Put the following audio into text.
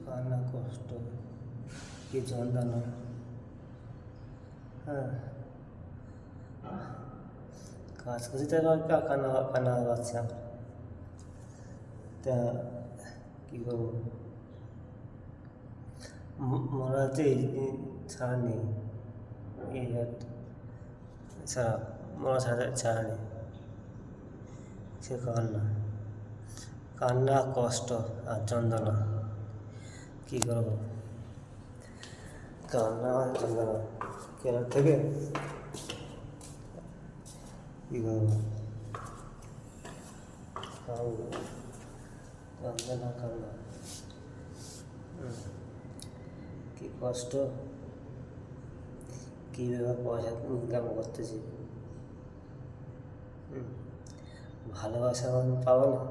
কান্না কষ্ট কি যন্ত্রণা। হ্যাঁ, কাজ করছি তাই কান্না কান্না পাচ্ছে আমার। তা কী করবো, মরাতে ছাড়া নেই, এই ছাড়া মরা ছাড়া নেই। সে কান্না কান্না কষ্ট আর যন্ত্রণা কী করবো, কান্না আর যন্ত্রণা কেন থেকে কী করবো, কান্না কান্না কী কষ্ট, কীভাবে পয়সা ইনকাম করতেছি, ভালোবাসা পাবো না।